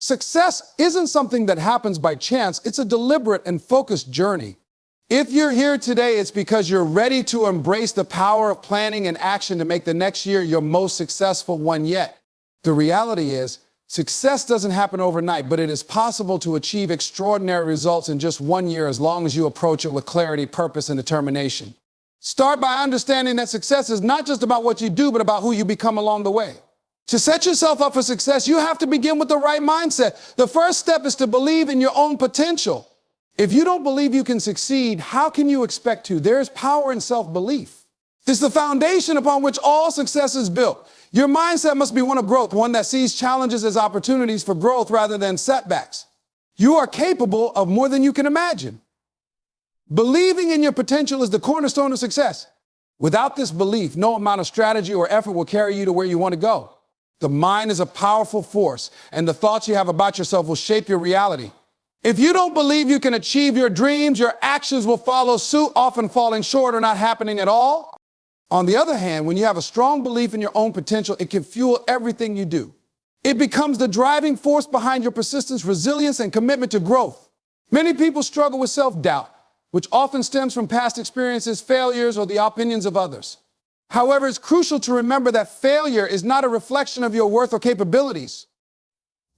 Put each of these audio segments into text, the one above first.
Success isn't something that happens by chance. It's a deliberate and focused journey. If you're here today, it's because you're ready to embrace the power of planning and action to make the next year your most successful one yet. The reality is, success doesn't happen overnight, but it is possible to achieve extraordinary results in just 1 year as long as you approach it with clarity, purpose, and determination. Start by understanding that success is not just about what you do, but about who you become along the way. To set yourself up for success, you have to begin with the right mindset. The first step is to believe in your own potential. If you don't believe you can succeed, how can you expect to? There's power in self-belief. It's the foundation upon which all success is built. Your mindset must be one of growth, one that sees challenges as opportunities for growth rather than setbacks. You are capable of more than you can imagine. Believing in your potential is the cornerstone of success. Without this belief, no amount of strategy or effort will carry you to where you want to go. The mind is a powerful force, and the thoughts you have about yourself will shape your reality. If you don't believe you can achieve your dreams, your actions will follow suit, often falling short or not happening at all. On the other hand, when you have a strong belief in your own potential, it can fuel everything you do. It becomes the driving force behind your persistence, resilience, and commitment to growth. Many people struggle with self-doubt, which often stems from past experiences, failures, or the opinions of others. However, it's crucial to remember that failure is not a reflection of your worth or capabilities.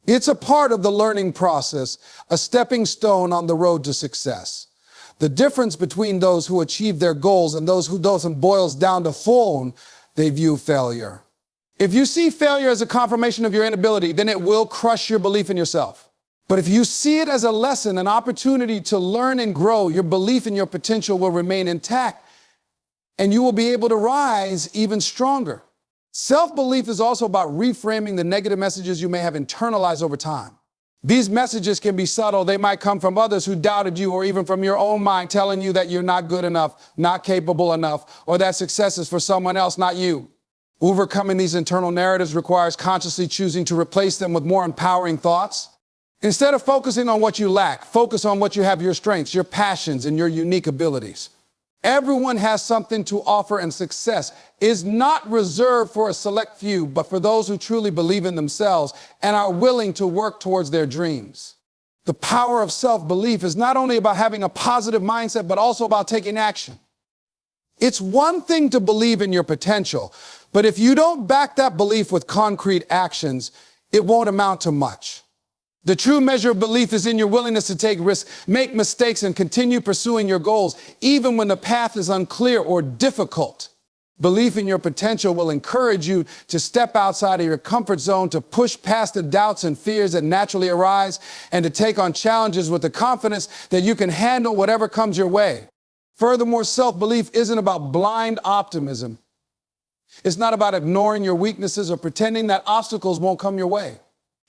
It's a part of the learning process, a stepping stone on the road to success. The difference between those who achieve their goals and those who don't boils down to phone they view failure. If you see failure as a confirmation of your inability, then it will crush your belief in yourself. But if you see it as a lesson, an opportunity to learn and grow, your belief in your potential will remain intact, and you will be able to rise even stronger. Self-belief is also about reframing the negative messages you may have internalized over time. These messages can be subtle. They might come from others who doubted you, or even from your own mind telling you that you're not good enough, not capable enough, or that success is for someone else, not you. Overcoming these internal narratives requires consciously choosing to replace them with more empowering thoughts. Instead of focusing on what you lack, focus on what you have, your strengths, your passions, and your unique abilities. Everyone has something to offer, and success is not reserved for a select few, but for those who truly believe in themselves and are willing to work towards their dreams. The power of self-belief is not only about having a positive mindset, but also about taking action. It's one thing to believe in your potential, but if you don't back that belief with concrete actions, it won't amount to much. The true measure of belief is in your willingness to take risks, make mistakes, and continue pursuing your goals, even when the path is unclear or difficult. Belief in your potential will encourage you to step outside of your comfort zone, to push past the doubts and fears that naturally arise, and to take on challenges with the confidence that you can handle whatever comes your way. Furthermore, self-belief isn't about blind optimism. It's not about ignoring your weaknesses or pretending that obstacles won't come your way.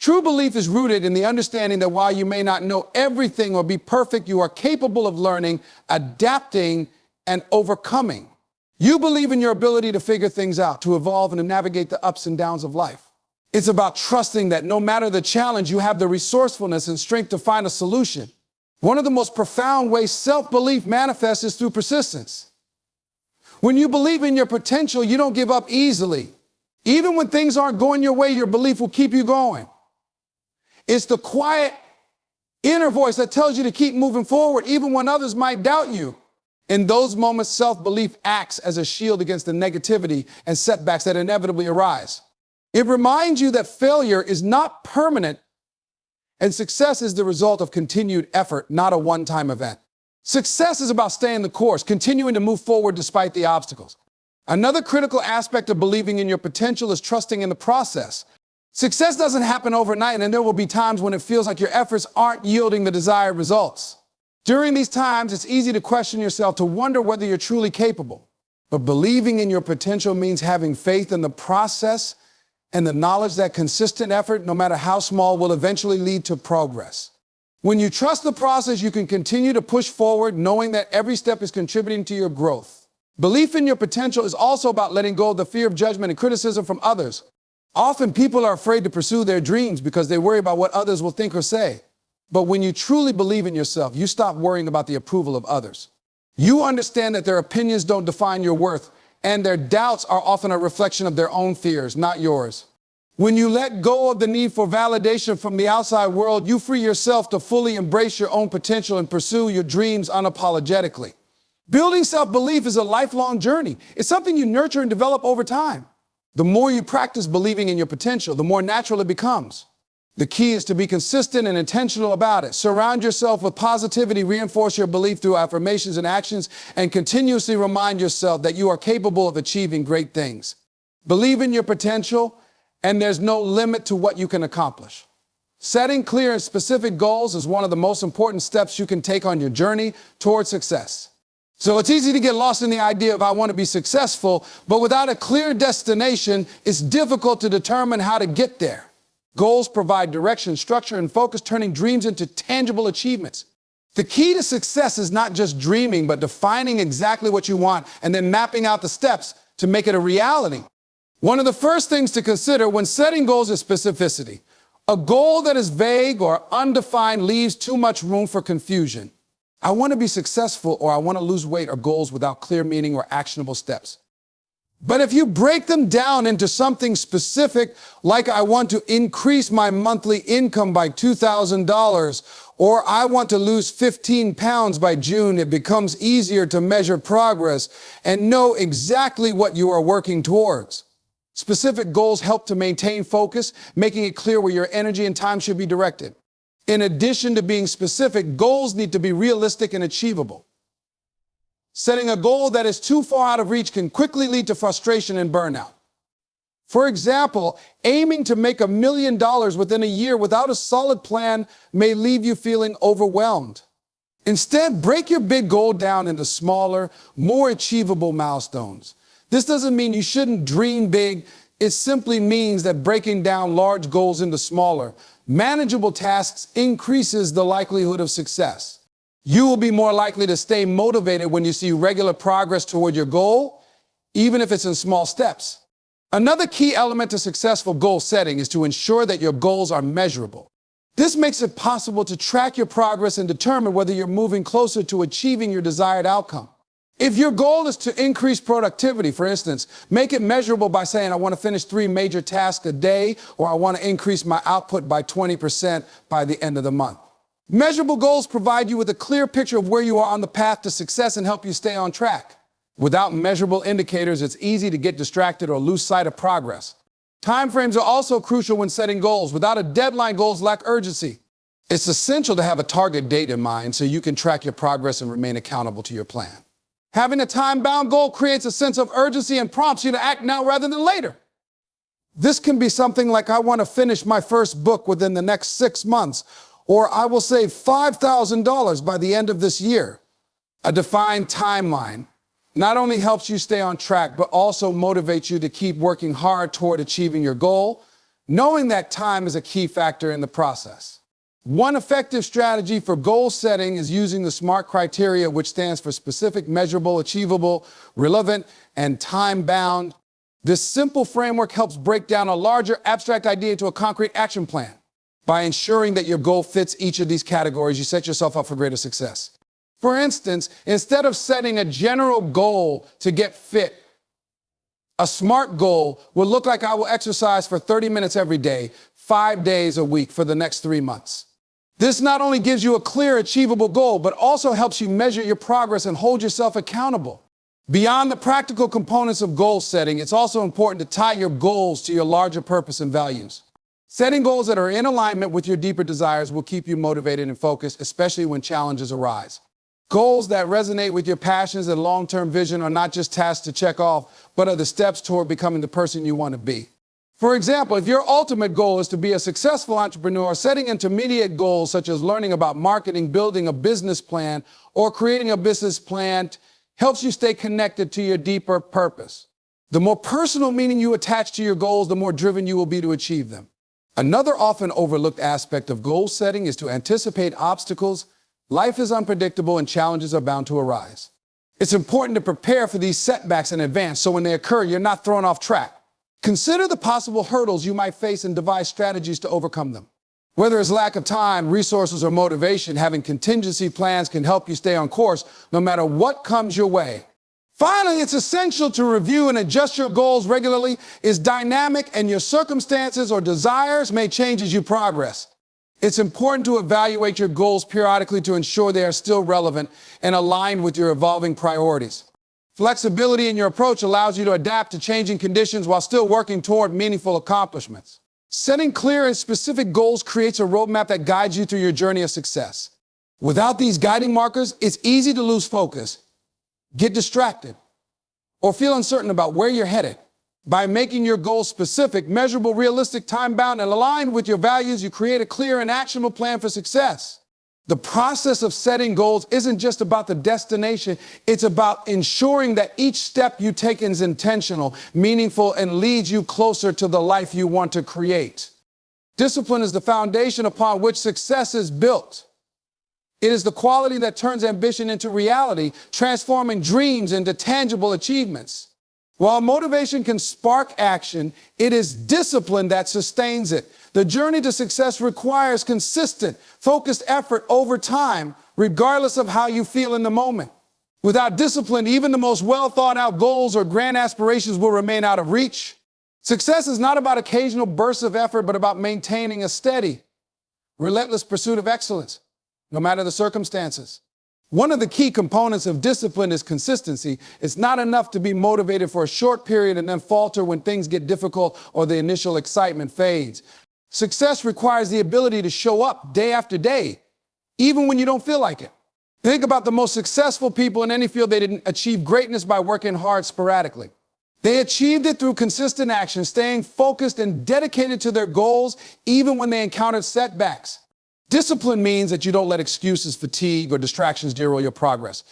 True belief is rooted in the understanding that while you may not know everything or be perfect, you are capable of learning, adapting, and overcoming. You believe in your ability to figure things out, to evolve, and to navigate the ups and downs of life. It's about trusting that no matter the challenge, you have the resourcefulness and strength to find a solution. One of the most profound ways self-belief manifests is through persistence. When you believe in your potential, you don't give up easily. Even when things aren't going your way, your belief will keep you going. It's the quiet inner voice that tells you to keep moving forward, even when others might doubt you. In those moments, self-belief acts as a shield against the negativity and setbacks that inevitably arise. It reminds you that failure is not permanent, and success is the result of continued effort, not a one-time event. Success is about staying the course, continuing to move forward despite the obstacles. Another critical aspect of believing in your potential is trusting in the process. Success doesn't happen overnight, and there will be times when it feels like your efforts aren't yielding the desired results. During these times, it's easy to question yourself, to wonder whether you're truly capable. But believing in your potential means having faith in the process and the knowledge that consistent effort, no matter how small, will eventually lead to progress. When you trust the process, you can continue to push forward, knowing that every step is contributing to your growth. Belief in your potential is also about letting go of the fear of judgment and criticism from others. Often people are afraid to pursue their dreams because they worry about what others will think or say. But when you truly believe in yourself, you stop worrying about the approval of others. You understand that their opinions don't define your worth, and their doubts are often a reflection of their own fears, not yours. When you let go of the need for validation from the outside world, you free yourself to fully embrace your own potential and pursue your dreams unapologetically. Building self-belief is a lifelong journey. It's something you nurture and develop over time. The more you practice believing in your potential, the more natural it becomes. The key is to be consistent and intentional about it. Surround yourself with positivity, reinforce your belief through affirmations and actions, and continuously remind yourself that you are capable of achieving great things. Believe in your potential, and there's no limit to what you can accomplish. Setting clear and specific goals is one of the most important steps you can take on your journey towards success. So it's easy to get lost in the idea of I want to be successful, but without a clear destination, it's difficult to determine how to get there. Goals provide direction, structure, and focus, turning dreams into tangible achievements. The key to success is not just dreaming, but defining exactly what you want and then mapping out the steps to make it a reality. One of the first things to consider when setting goals is specificity. A goal that is vague or undefined leaves too much room for confusion. I want to be successful or I want to lose weight are goals without clear meaning or actionable steps. But if you break them down into something specific, like I want to increase my monthly income by $2,000, or I want to lose 15 pounds by June, it becomes easier to measure progress and know exactly what you are working towards. Specific goals help to maintain focus, making it clear where your energy and time should be directed. In addition to being specific, goals need to be realistic and achievable. Setting a goal that is too far out of reach can quickly lead to frustration and burnout. For example, aiming to make $1 million within a year without a solid plan may leave you feeling overwhelmed. Instead, break your big goal down into smaller, more achievable milestones. This doesn't mean you shouldn't dream big. It simply means that breaking down large goals into smaller, manageable tasks increases the likelihood of success. You will be more likely to stay motivated when you see regular progress toward your goal, even if it's in small steps. Another key element to successful goal setting is to ensure that your goals are measurable. This makes it possible to track your progress and determine whether you're moving closer to achieving your desired outcome. If your goal is to increase productivity, for instance, make it measurable by saying, I want to finish 3 major tasks a day, or I want to increase my output by 20% by the end of the month. Measurable goals provide you with a clear picture of where you are on the path to success and help you stay on track. Without measurable indicators, it's easy to get distracted or lose sight of progress. Timeframes are also crucial when setting goals. Without a deadline, goals lack urgency. It's essential to have a target date in mind so you can track your progress and remain accountable to your plan. Having a time-bound goal creates a sense of urgency and prompts you to act now rather than later. This can be something like, I want to finish my first book within the next 6 months, or I will save $5,000 by the end of this year. A defined timeline not only helps you stay on track, but also motivates you to keep working hard toward achieving your goal, knowing that time is a key factor in the process. One effective strategy for goal setting is using the SMART criteria, which stands for specific, measurable, achievable, relevant, and time-bound. This simple framework helps break down a larger abstract idea into a concrete action plan. By ensuring that your goal fits each of these categories, you set yourself up for greater success. For instance, instead of setting a general goal to get fit, a SMART goal will look like I will exercise for 30 minutes every day, 5 days a week for the next 3 months. This not only gives you a clear, achievable goal, but also helps you measure your progress and hold yourself accountable. Beyond the practical components of goal setting, it's also important to tie your goals to your larger purpose and values. Setting goals that are in alignment with your deeper desires will keep you motivated and focused, especially when challenges arise. Goals that resonate with your passions and long-term vision are not just tasks to check off, but are the steps toward becoming the person you want to be. For example, if your ultimate goal is to be a successful entrepreneur, setting intermediate goals such as learning about marketing, building a business plan, or creating a business plan helps you stay connected to your deeper purpose. The more personal meaning you attach to your goals, the more driven you will be to achieve them. Another often overlooked aspect of goal setting is to anticipate obstacles. Life is unpredictable and challenges are bound to arise. It's important to prepare for these setbacks in advance so when they occur, you're not thrown off track. Consider the possible hurdles you might face and devise strategies to overcome them. Whether it's lack of time, resources, or motivation, having contingency plans can help you stay on course no matter what comes your way. Finally, it's essential to review and adjust your goals regularly. It's dynamic, and your circumstances or desires may change as you progress. It's important to evaluate your goals periodically to ensure they are still relevant and aligned with your evolving priorities. Flexibility in your approach allows you to adapt to changing conditions while still working toward meaningful accomplishments. Setting clear and specific goals creates a roadmap that guides you through your journey of success. Without these guiding markers, it's easy to lose focus, get distracted, or feel uncertain about where you're headed. By making your goals specific, measurable, realistic, time-bound, and aligned with your values, you create a clear and actionable plan for success. The process of setting goals isn't just about the destination, it's about ensuring that each step you take is intentional, meaningful, and leads you closer to the life you want to create. Discipline is the foundation upon which success is built. It is the quality that turns ambition into reality, transforming dreams into tangible achievements. While motivation can spark action, it is discipline that sustains it. The journey to success requires consistent, focused effort over time, regardless of how you feel in the moment. Without discipline, even the most well-thought-out goals or grand aspirations will remain out of reach. Success is not about occasional bursts of effort, but about maintaining a steady, relentless pursuit of excellence, no matter the circumstances. One of the key components of discipline is consistency. It's not enough to be motivated for a short period and then falter when things get difficult or the initial excitement fades. Success requires the ability to show up day after day, even when you don't feel like it. Think about the most successful people in any field. They didn't achieve greatness by working hard sporadically. They achieved it through consistent action, staying focused and dedicated to their goals, even when they encountered setbacks. Discipline means that you don't let excuses, fatigue, or distractions derail your progress.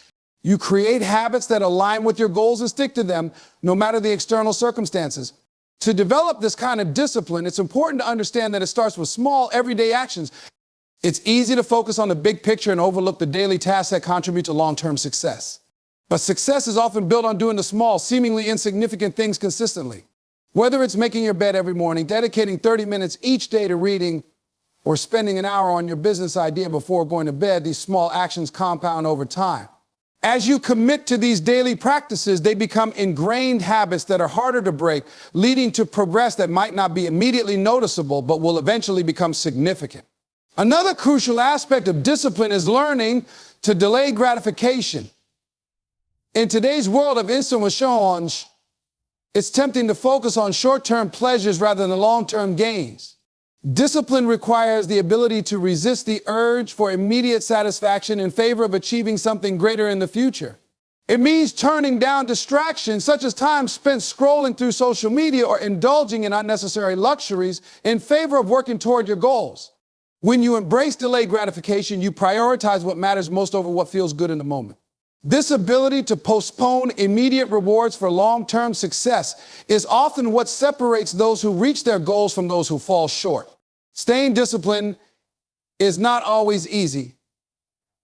You create habits that align with your goals and stick to them, no matter the external circumstances. To develop this kind of discipline, it's important to understand that it starts with small, everyday actions. It's easy to focus on the big picture and overlook the daily tasks that contribute to long-term success. But success is often built on doing the small, seemingly insignificant things consistently. Whether it's making your bed every morning, dedicating 30 minutes each day to reading, or spending an hour on your business idea before going to bed, these small actions compound over time. As you commit to these daily practices, they become ingrained habits that are harder to break, leading to progress that might not be immediately noticeable, but will eventually become significant. Another crucial aspect of discipline is learning to delay gratification. In today's world of instant rewards, it's tempting to focus on short-term pleasures rather than long-term gains. Discipline requires the ability to resist the urge for immediate satisfaction in favor of achieving something greater in the future. It means turning down distractions such as time spent scrolling through social media or indulging in unnecessary luxuries in favor of working toward your goals. When you embrace delayed gratification, you prioritize what matters most over what feels good in the moment. This ability to postpone immediate rewards for long-term success is often what separates those who reach their goals from those who fall short. Staying disciplined is not always easy,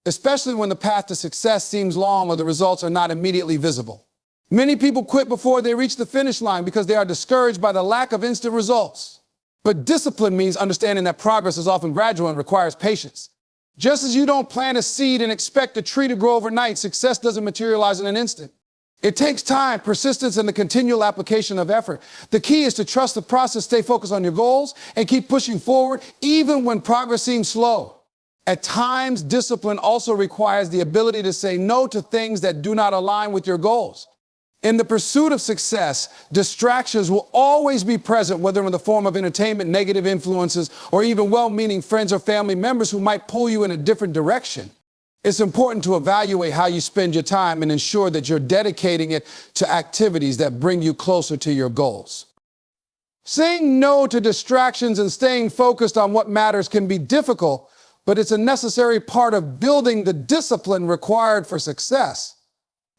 especially when the path to success seems long or the results are not immediately visible. Many people quit before they reach the finish line because they are discouraged by the lack of instant results. But discipline means understanding that progress is often gradual and requires patience. Just as you don't plant a seed and expect a tree to grow overnight, success doesn't materialize in an instant. It takes time, persistence, and the continual application of effort. The key is to trust the process, stay focused on your goals, and keep pushing forward even when progress seems slow. At times, discipline also requires the ability to say no to things that do not align with your goals. In the pursuit of success, distractions will always be present, whether in the form of entertainment, negative influences, or even well-meaning friends or family members who might pull you in a different direction. It's important to evaluate how you spend your time and ensure that you're dedicating it to activities that bring you closer to your goals. Saying no to distractions and staying focused on what matters can be difficult, but it's a necessary part of building the discipline required for success.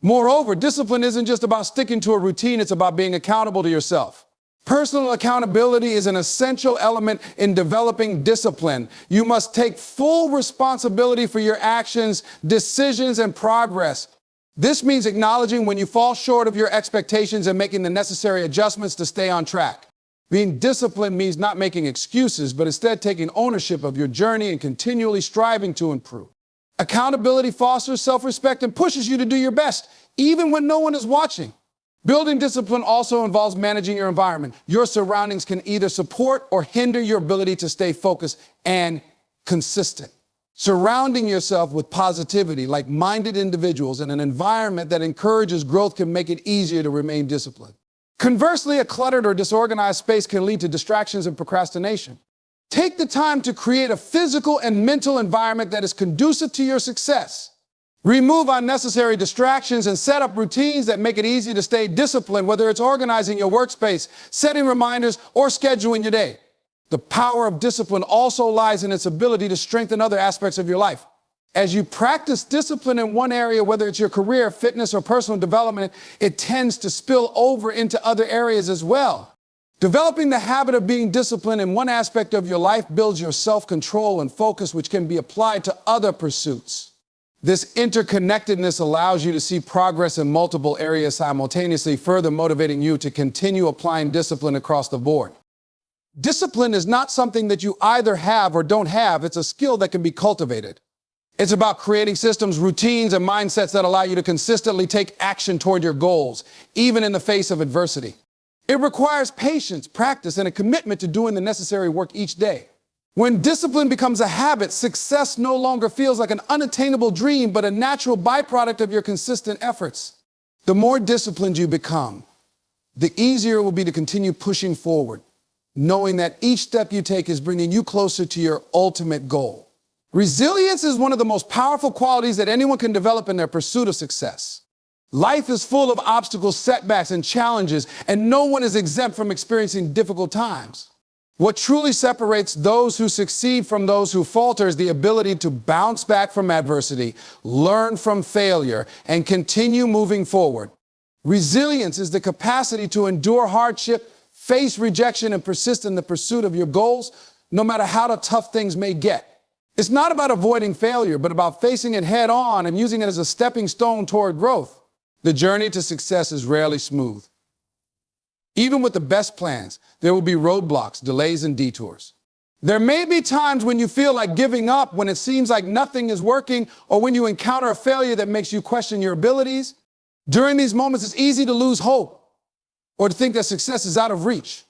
Moreover, discipline isn't just about sticking to a routine, it's about being accountable to yourself. Personal accountability is an essential element in developing discipline. You must take full responsibility for your actions, decisions, and progress. This means acknowledging when you fall short of your expectations and making the necessary adjustments to stay on track. Being disciplined means not making excuses, but instead taking ownership of your journey and continually striving to improve. Accountability fosters self-respect and pushes you to do your best, even when no one is watching. Building discipline also involves managing your environment. Your surroundings can either support or hinder your ability to stay focused and consistent. Surrounding yourself with positivity, like-minded individuals, and an environment that encourages growth can make it easier to remain disciplined. Conversely, a cluttered or disorganized space can lead to distractions and procrastination. Take the time to create a physical and mental environment that is conducive to your success. Remove unnecessary distractions and set up routines that make it easy to stay disciplined, whether it's organizing your workspace, setting reminders, or scheduling your day. The power of discipline also lies in its ability to strengthen other aspects of your life. As you practice discipline in one area, whether it's your career, fitness, or personal development, it tends to spill over into other areas as well. Developing the habit of being disciplined in one aspect of your life builds your self-control and focus, which can be applied to other pursuits. This interconnectedness allows you to see progress in multiple areas simultaneously, further motivating you to continue applying discipline across the board. Discipline is not something that you either have or don't have. It's a skill that can be cultivated. It's about creating systems, routines, and mindsets that allow you to consistently take action toward your goals, even in the face of adversity. It requires patience, practice, and a commitment to doing the necessary work each day. When discipline becomes a habit, success no longer feels like an unattainable dream, but a natural byproduct of your consistent efforts. The more disciplined you become, the easier it will be to continue pushing forward, knowing that each step you take is bringing you closer to your ultimate goal. Resilience is one of the most powerful qualities that anyone can develop in their pursuit of success. Life is full of obstacles, setbacks, and challenges, and no one is exempt from experiencing difficult times. What truly separates those who succeed from those who falter is the ability to bounce back from adversity, learn from failure, and continue moving forward. Resilience is the capacity to endure hardship, face rejection, and persist in the pursuit of your goals, no matter how tough things may get. It's not about avoiding failure, but about facing it head on and using it as a stepping stone toward growth. The journey to success is rarely smooth. Even with the best plans, there will be roadblocks, delays, and detours. There may be times when you feel like giving up, when it seems like nothing is working, or when you encounter a failure that makes you question your abilities. During these moments, it's easy to lose hope or to think that success is out of reach.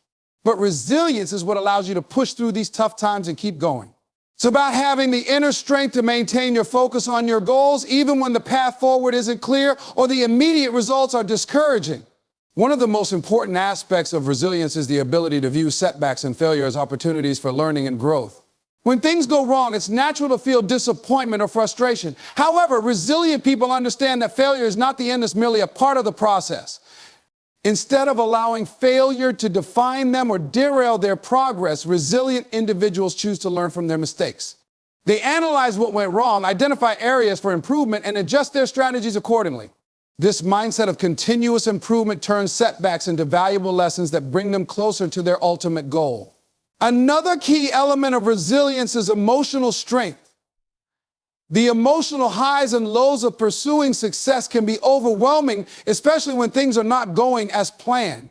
But resilience is what allows you to push through these tough times and keep going. It's about having the inner strength to maintain your focus on your goals, even when the path forward isn't clear or the immediate results are discouraging. One of the most important aspects of resilience is the ability to view setbacks and failure as opportunities for learning and growth. When things go wrong, it's natural to feel disappointment or frustration. However, resilient people understand that failure is not the end, it's merely a part of the process. Instead of allowing failure to define them or derail their progress, resilient individuals choose to learn from their mistakes. They analyze what went wrong, identify areas for improvement, and adjust their strategies accordingly. This mindset of continuous improvement turns setbacks into valuable lessons that bring them closer to their ultimate goal. Another key element of resilience is emotional strength. The emotional highs and lows of pursuing success can be overwhelming, especially when things are not going as planned.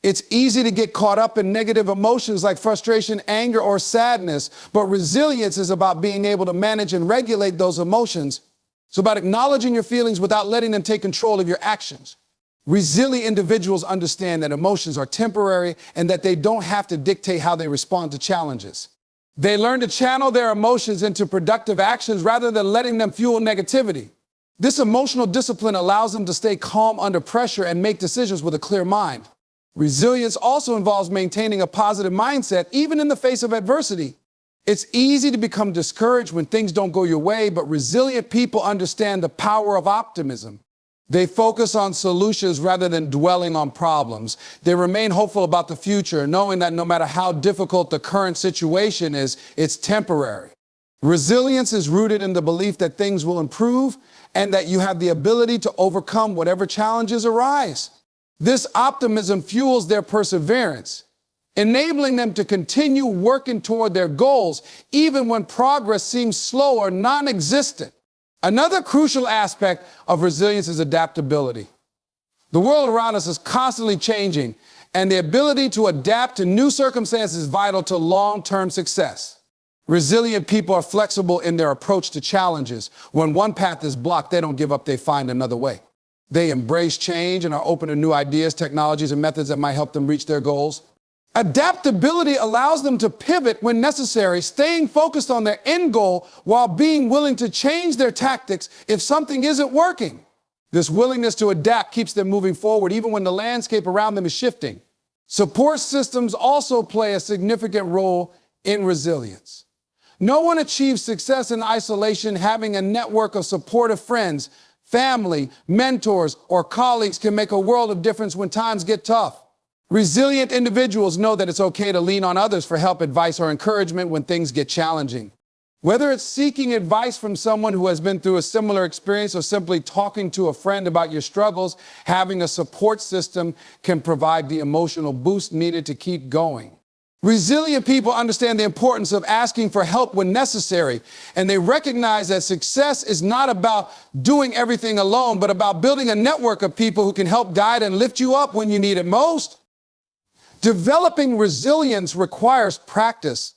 It's easy to get caught up in negative emotions like frustration, anger, or sadness, but resilience is about being able to manage and regulate those emotions. It's about acknowledging your feelings without letting them take control of your actions. Resilient individuals understand that emotions are temporary and that they don't have to dictate how they respond to challenges. They learn to channel their emotions into productive actions rather than letting them fuel negativity. This emotional discipline allows them to stay calm under pressure and make decisions with a clear mind. Resilience also involves maintaining a positive mindset, even in the face of adversity. It's easy to become discouraged when things don't go your way, but resilient people understand the power of optimism. They focus on solutions rather than dwelling on problems. They remain hopeful about the future, knowing that no matter how difficult the current situation is, it's temporary. Resilience is rooted in the belief that things will improve and that you have the ability to overcome whatever challenges arise. This optimism fuels their perseverance, enabling them to continue working toward their goals, even when progress seems slow or non-existent. Another crucial aspect of resilience is adaptability. The world around us is constantly changing, and the ability to adapt to new circumstances is vital to long-term success. Resilient people are flexible in their approach to challenges. When one path is blocked, they don't give up, they find another way. They embrace change and are open to new ideas, technologies, and methods that might help them reach their goals. Adaptability allows them to pivot when necessary, staying focused on their end goal while being willing to change their tactics if something isn't working. This willingness to adapt keeps them moving forward even when the landscape around them is shifting. Support systems also play a significant role in resilience. No one achieves success in isolation. Having a network of supportive friends, family, mentors, or colleagues can make a world of difference when times get tough. Resilient individuals know that it's okay to lean on others for help, advice, or encouragement when things get challenging. Whether it's seeking advice from someone who has been through a similar experience or simply talking to a friend about your struggles, having a support system can provide the emotional boost needed to keep going. Resilient people understand the importance of asking for help when necessary, and they recognize that success is not about doing everything alone, but about building a network of people who can help guide and lift you up when you need it most. Developing resilience requires practice.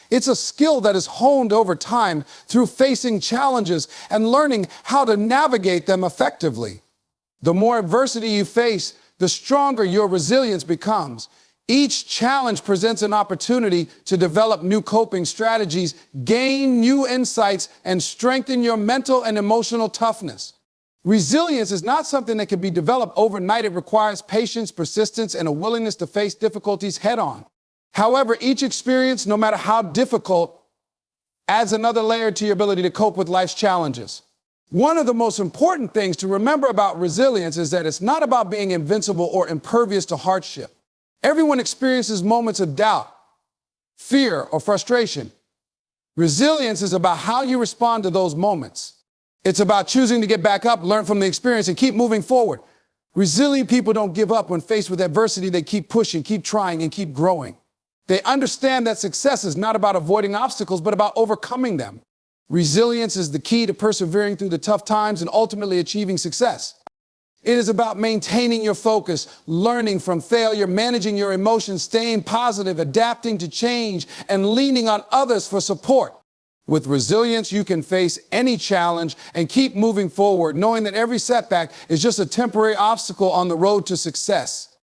It's a skill that is honed over time through facing challenges and learning how to navigate them effectively. The more adversity you face, the stronger your resilience becomes. Each challenge presents an opportunity to develop new coping strategies, gain new insights, and strengthen your mental and emotional toughness. Resilience is not something that can be developed overnight. It requires patience, persistence, and a willingness to face difficulties head-on. However, each experience, no matter how difficult, adds another layer to your ability to cope with life's challenges. One of the most important things to remember about resilience is that it's not about being invincible or impervious to hardship. Everyone experiences moments of doubt, fear, or frustration. Resilience is about how you respond to those moments. It's about choosing to get back up, learn from the experience, and keep moving forward. Resilient people don't give up when faced with adversity. They keep pushing, keep trying, and keep growing. They understand that success is not about avoiding obstacles, but about overcoming them. Resilience is the key to persevering through the tough times and ultimately achieving success. It is about maintaining your focus, learning from failure, managing your emotions, staying positive, adapting to change, and leaning on others for support. With resilience, you can face any challenge and keep moving forward, knowing that every setback is just a temporary obstacle on the road to success.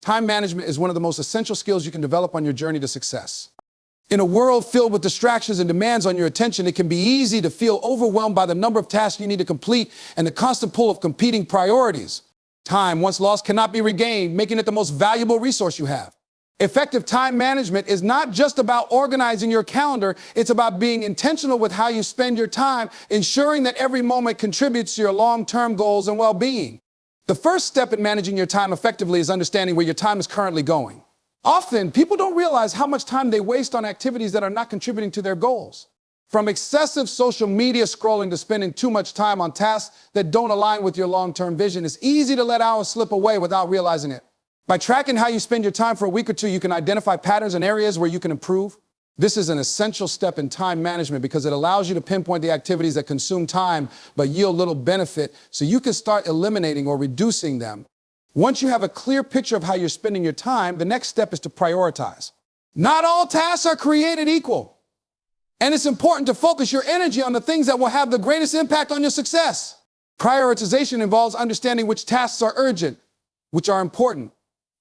Time management is one of the most essential skills you can develop on your journey to success. In a world filled with distractions and demands on your attention, it can be easy to feel overwhelmed by the number of tasks you need to complete and the constant pull of competing priorities. Time, once lost, cannot be regained, making it the most valuable resource you have. Effective time management is not just about organizing your calendar, it's about being intentional with how you spend your time, ensuring that every moment contributes to your long-term goals and well-being. The first step in managing your time effectively is understanding where your time is currently going. Often, people don't realize how much time they waste on activities that are not contributing to their goals. From excessive social media scrolling to spending too much time on tasks that don't align with your long-term vision, it's easy to let hours slip away without realizing it. By tracking how you spend your time for a week or two, you can identify patterns and areas where you can improve. This is an essential step in time management because it allows you to pinpoint the activities that consume time but yield little benefit so you can start eliminating or reducing them. Once you have a clear picture of how you're spending your time, the next step is to prioritize. Not all tasks are created equal, and it's important to focus your energy on the things that will have the greatest impact on your success. Prioritization involves understanding which tasks are urgent, which are important,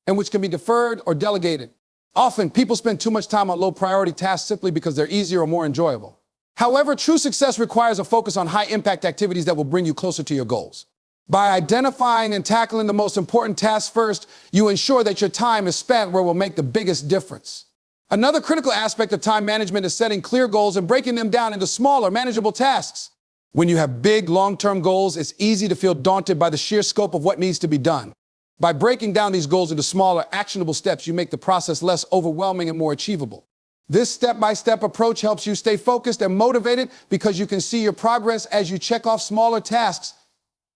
and which can be deferred or delegated. Often, people spend too much time on low-priority tasks simply because they're easier or more enjoyable. However, true success requires a focus on high-impact activities that will bring you closer to your goals. By identifying and tackling the most important tasks first, you ensure that your time is spent where it will make the biggest difference. Another critical aspect of time management is setting clear goals and breaking them down into smaller, manageable tasks. When you have big, long-term goals, it's easy to feel daunted by the sheer scope of what needs to be done. By breaking down these goals into smaller, actionable steps, you make the process less overwhelming and more achievable. This step-by-step approach helps you stay focused and motivated because you can see your progress as you check off smaller tasks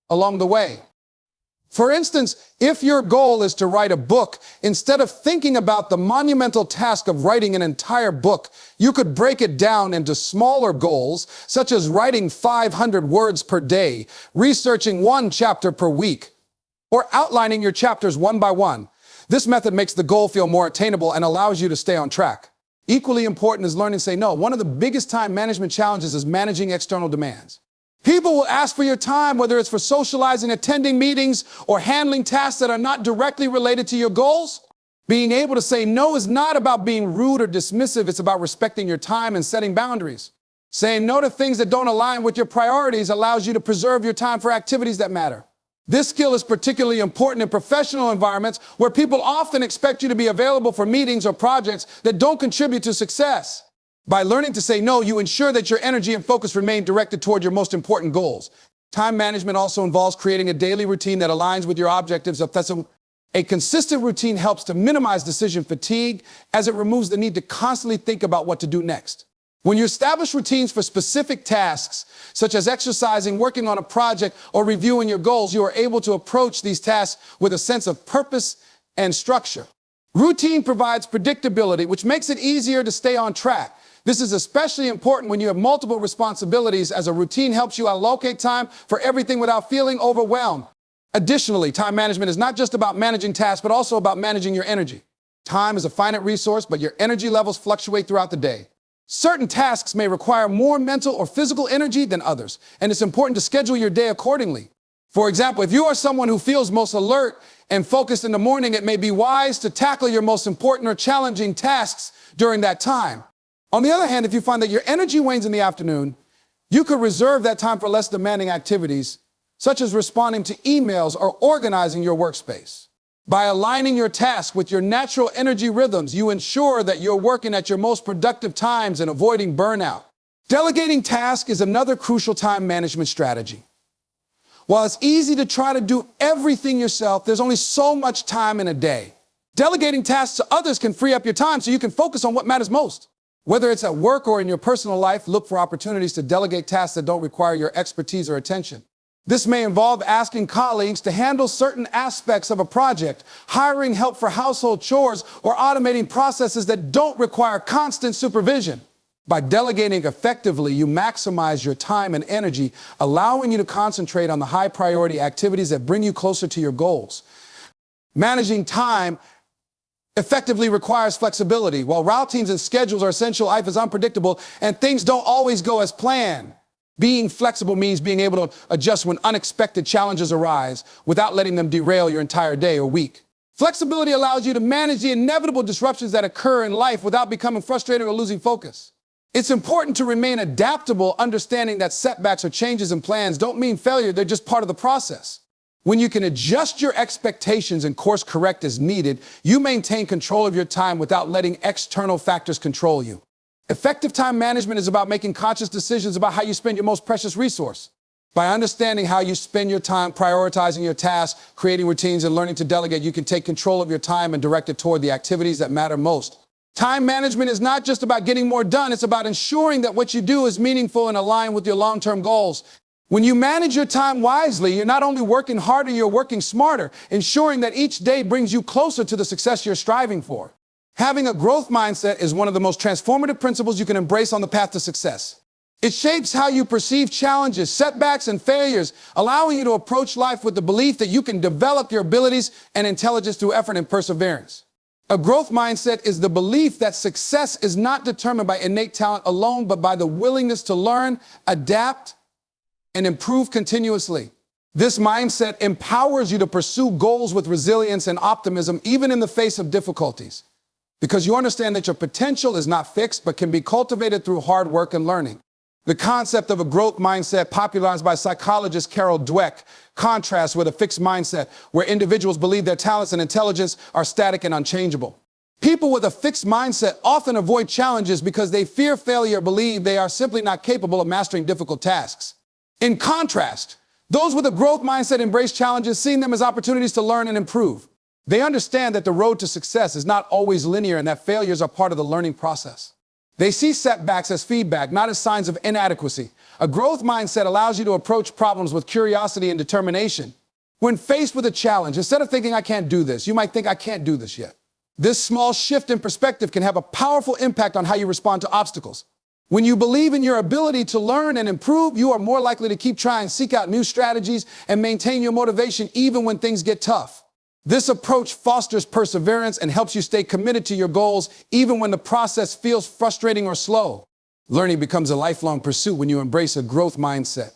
along the way. For instance, if your goal is to write a book, instead of thinking about the monumental task of writing an entire book, you could break it down into smaller goals, such as writing 500 words per day, researching one chapter per week, or outlining your chapters one by one. This method makes the goal feel more attainable and allows you to stay on track. Equally important is learning to say no. One of the biggest time management challenges is managing external demands. People will ask for your time, whether it's for socializing, attending meetings, or handling tasks that are not directly related to your goals. Being able to say no is not about being rude or dismissive. It's about respecting your time and setting boundaries. Saying no to things that don't align with your priorities allows you to preserve your time for activities that matter. This skill is particularly important in professional environments where people often expect you to be available for meetings or projects that don't contribute to success. By learning to say no, you ensure that your energy and focus remain directed toward your most important goals. Time management also involves creating a daily routine that aligns with your objectives. A consistent routine helps to minimize decision fatigue as it removes the need to constantly think about what to do next. When you establish routines for specific tasks, such as exercising, working on a project, or reviewing your goals, you are able to approach these tasks with a sense of purpose and structure. Routine provides predictability, which makes it easier to stay on track. This is especially important when you have multiple responsibilities, as a routine helps you allocate time for everything without feeling overwhelmed. Additionally, time management is not just about managing tasks, but also about managing your energy. Time is a finite resource, but your energy levels fluctuate throughout the day. Certain tasks may require more mental or physical energy than others, and it's important to schedule your day accordingly. For example, if you are someone who feels most alert and focused in the morning, it may be wise to tackle your most important or challenging tasks during that time. On the other hand, if you find that your energy wanes in the afternoon, you could reserve that time for less demanding activities, such as responding to emails or organizing your workspace. By aligning your task with your natural energy rhythms, you ensure that you're working at your most productive times and avoiding burnout. Delegating tasks is another crucial time management strategy. While it's easy to try to do everything yourself, there's only so much time in a day. Delegating tasks to others can free up your time so you can focus on what matters most. Whether it's at work or in your personal life, look for opportunities to delegate tasks that don't require your expertise or attention. This may involve asking colleagues to handle certain aspects of a project, hiring help for household chores, or automating processes that don't require constant supervision. By delegating effectively, you maximize your time and energy, allowing you to concentrate on the high-priority activities that bring you closer to your goals. Managing time effectively requires flexibility. While routines and schedules are essential, life is unpredictable, and things don't always go as planned. Being flexible means being able to adjust when unexpected challenges arise without letting them derail your entire day or week. Flexibility allows you to manage the inevitable disruptions that occur in life without becoming frustrated or losing focus. It's important to remain adaptable, understanding that setbacks or changes in plans don't mean failure, they're just part of the process. When you can adjust your expectations and course correct as needed, you maintain control of your time without letting external factors control you. Effective time management is about making conscious decisions about how you spend your most precious resource. By understanding how you spend your time, prioritizing your tasks, creating routines, and learning to delegate, you can take control of your time and direct it toward the activities that matter most. Time management is not just about getting more done, it's about ensuring that what you do is meaningful and aligned with your long-term goals. When you manage your time wisely, you're not only working harder, you're working smarter, ensuring that each day brings you closer to the success you're striving for. Having a growth mindset is one of the most transformative principles you can embrace on the path to success. It shapes how you perceive challenges, setbacks, and failures, allowing you to approach life with the belief that you can develop your abilities and intelligence through effort and perseverance. A growth mindset is the belief that success is not determined by innate talent alone, but by the willingness to learn, adapt, and improve continuously. This mindset empowers you to pursue goals with resilience and optimism, even in the face of difficulties, because you understand that your potential is not fixed, but can be cultivated through hard work and learning. The concept of a growth mindset, popularized by psychologist Carol Dweck, contrasts with a fixed mindset, where individuals believe their talents and intelligence are static and unchangeable. People with a fixed mindset often avoid challenges because they fear failure or believe they are simply not capable of mastering difficult tasks. In contrast, those with a growth mindset embrace challenges, seeing them as opportunities to learn and improve. They understand that the road to success is not always linear and that failures are part of the learning process. They see setbacks as feedback, not as signs of inadequacy. A growth mindset allows you to approach problems with curiosity and determination. When faced with a challenge, instead of thinking, I can't do this, you might think, I can't do this yet. This small shift in perspective can have a powerful impact on how you respond to obstacles. When you believe in your ability to learn and improve, you are more likely to keep trying, seek out new strategies, and maintain your motivation even when things get tough. This approach fosters perseverance and helps you stay committed to your goals even when the process feels frustrating or slow. Learning becomes a lifelong pursuit when you embrace a growth mindset.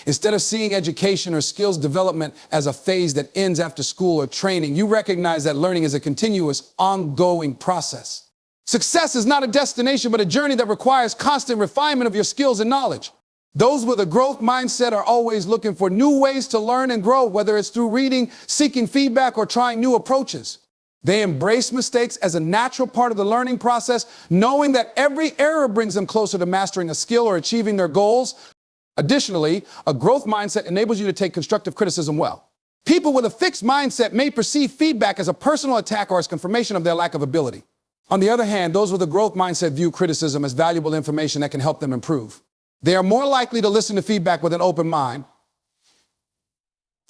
Instead of seeing education or skills development as a phase that ends after school or training, you recognize that learning is a continuous, ongoing process. Success is not a destination, but a journey that requires constant refinement of your skills and knowledge. Those with a growth mindset are always looking for new ways to learn and grow, whether it's through reading, seeking feedback, or trying new approaches. They embrace mistakes as a natural part of the learning process, knowing that every error brings them closer to mastering a skill or achieving their goals. Additionally, a growth mindset enables you to take constructive criticism well. People with a fixed mindset may perceive feedback as a personal attack or as confirmation of their lack of ability. On the other hand, those with a growth mindset view criticism as valuable information that can help them improve. They are more likely to listen to feedback with an open mind,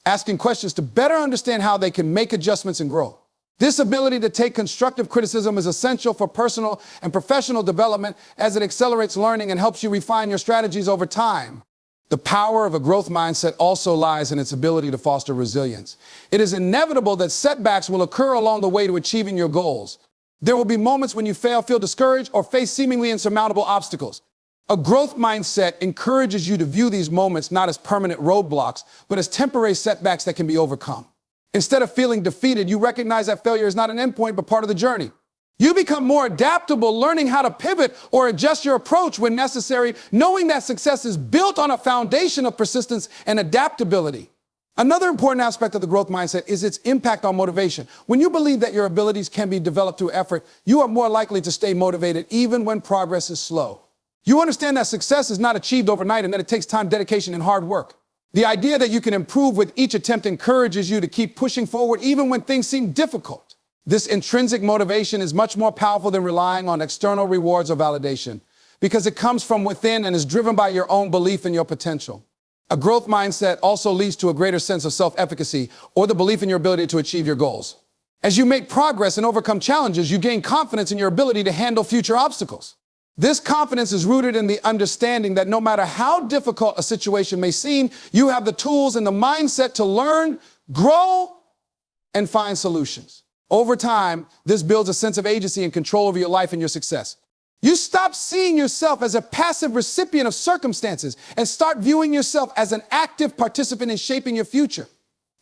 asking questions to better understand how they can make adjustments and grow. This ability to take constructive criticism is essential for personal and professional development as it accelerates learning and helps you refine your strategies over time. The power of a growth mindset also lies in its ability to foster resilience. It is inevitable that setbacks will occur along the way to achieving your goals. There will be moments when you fail, feel discouraged, or face seemingly insurmountable obstacles. A growth mindset encourages you to view these moments not as permanent roadblocks, but as temporary setbacks that can be overcome. Instead of feeling defeated, you recognize that failure is not an endpoint, but part of the journey. You become more adaptable, learning how to pivot or adjust your approach when necessary, knowing that success is built on a foundation of persistence and adaptability. Another important aspect of the growth mindset is its impact on motivation. When you believe that your abilities can be developed through effort, you are more likely to stay motivated even when progress is slow. You understand that success is not achieved overnight and that it takes time, dedication, and hard work. The idea that you can improve with each attempt encourages you to keep pushing forward even when things seem difficult. This intrinsic motivation is much more powerful than relying on external rewards or validation because it comes from within and is driven by your own belief in your potential. A growth mindset also leads to a greater sense of self-efficacy or the belief in your ability to achieve your goals. As you make progress and overcome challenges, you gain confidence in your ability to handle future obstacles. This confidence is rooted in the understanding that no matter how difficult a situation may seem, you have the tools and the mindset to learn, grow, and find solutions. Over time, this builds a sense of agency and control over your life and your success. You stop seeing yourself as a passive recipient of circumstances and start viewing yourself as an active participant in shaping your future.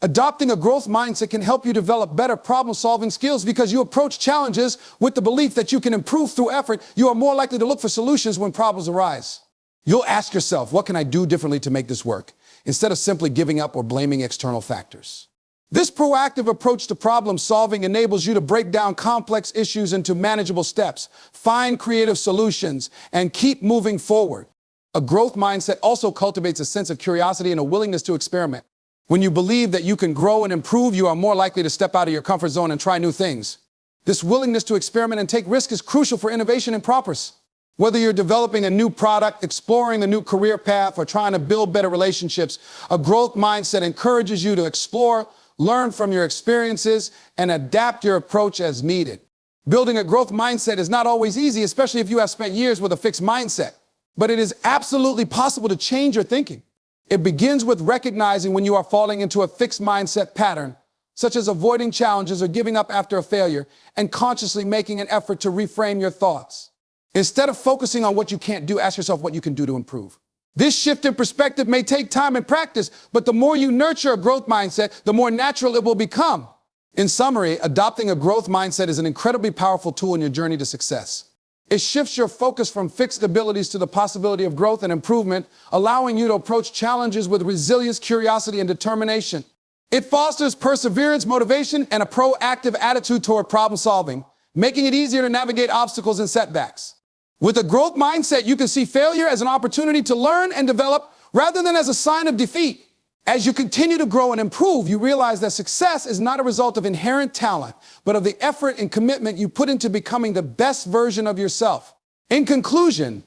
Adopting a growth mindset can help you develop better problem-solving skills because you approach challenges with the belief that you can improve through effort. You are more likely to look for solutions when problems arise. You'll ask yourself, what can I do differently to make this work? Instead of simply giving up or blaming external factors. This proactive approach to problem solving enables you to break down complex issues into manageable steps, find creative solutions, and keep moving forward. A growth mindset also cultivates a sense of curiosity and a willingness to experiment. When you believe that you can grow and improve, you are more likely to step out of your comfort zone and try new things. This willingness to experiment and take risks is crucial for innovation and progress. Whether you're developing a new product, exploring a new career path, or trying to build better relationships, a growth mindset encourages you to explore, learn from your experiences, and adapt your approach as needed. Building a growth mindset is not always easy, especially if you have spent years with a fixed mindset. But it is absolutely possible to change your thinking. It begins with recognizing when you are falling into a fixed mindset pattern, such as avoiding challenges or giving up after a failure, and consciously making an effort to reframe your thoughts. Instead of focusing on what you can't do, ask yourself what you can do to improve. This shift in perspective may take time and practice, but the more you nurture a growth mindset, the more natural it will become. In summary, adopting a growth mindset is an incredibly powerful tool in your journey to success. It shifts your focus from fixed abilities to the possibility of growth and improvement, allowing you to approach challenges with resilience, curiosity, and determination. It fosters perseverance, motivation, and a proactive attitude toward problem solving, making it easier to navigate obstacles and setbacks. With a growth mindset, you can see failure as an opportunity to learn and develop rather than as a sign of defeat. As you continue to grow and improve, you realize that success is not a result of inherent talent, but of the effort and commitment you put into becoming the best version of yourself. In conclusion,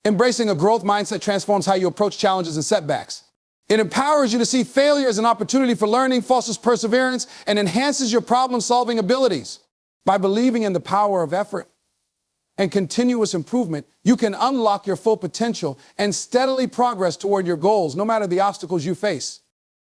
embracing a growth mindset transforms how you approach challenges and setbacks. It empowers you to see failure as an opportunity for learning, fosters perseverance, and enhances your problem-solving abilities. By believing in the power of effort and continuous improvement, you can unlock your full potential and steadily progress toward your goals, no matter the obstacles you face.